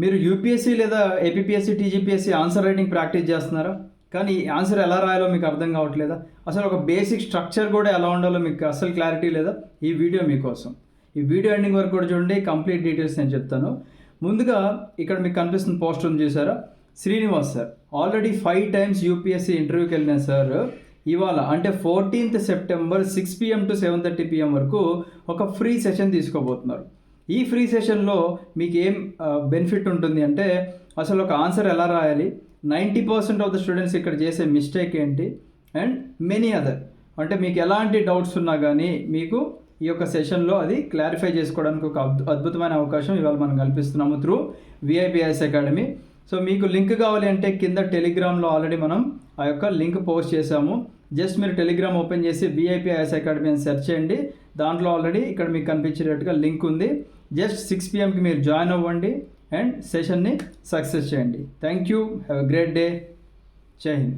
మీరు యూపీఎస్సీ లేదా APPSC, TGPSC answer writing practice చేస్తున్నారా? కానీ ఈ ఆన్సర్ ఎలా రాయాలో మీకు అర్థం కావట్లేదా? అసలు ఒక బేసిక్ స్ట్రక్చర్ కూడా ఎలా ఉండాలో మీకు అసలు క్లారిటీ లేదా? ఈ వీడియో మీకోసం. ఈ వీడియో ఎండింగ్ వరకు కూడా చూడండి, కంప్లీట్ డీటెయిల్స్ నేను చెప్తాను. ముందుగా ఇక్కడ మీకు కనిపిస్తున్న పోస్టర్ ఉంది చూసారా? Srinivas sir already 5 times UPSC ఇంటర్వ్యూకి వెళ్ళిన సార్ ఇవాళ అంటే 14th September 6 PM to 7:30 PM వరకు ఒక ఫ్రీ సెషన్ తీసుకోబోతున్నారు. ఈ ఫ్రీ సెషన్లో మీకు ఏం బెనిఫిట్ ఉంటుంది అంటే అసలు ఒక ఆన్సర్ ఎలా రాయాలి, 90% ఆఫ్ ద స్టూడెంట్స్ ఇక్కడ చేసే మిస్టేక్ ఏంటి, అండ్ మెనీ అదర్, అంటే మీకు ఎలాంటి డౌట్స్ ఉన్నా కానీ మీకు ఈ యొక్క సెషన్లో అది క్లారిఫై చేసుకోవడానికి ఒక అద్భుతమైన అవకాశం ఇవాళ మనం కల్పిస్తున్నాము త్రూ విఐపిఐఎస్ అకాడమీ. సో మీకు లింక్ కావాలి అంటే కింద టెలిగ్రామ్లో ఆల్రెడీ మనం ఆ యొక్క లింక్ పోస్ట్ చేసాము. జస్ట్ మీరు టెలిగ్రామ్ ఓపెన్ చేసి విఐపిఐఎస్ అకాడమీ అని సెర్చ్ చేయండి. దాంట్లో ఆల్రెడీ ఇక్కడ మీకు కనిపించేటట్టుగా లింక్ ఉంది. జస్ట్ 6 PMకి మీరు జాయిన్ అవ్వండి అండ్ సెషన్ని సక్సెస్ చేయండి. Thank you, have a great day. జై హింద్.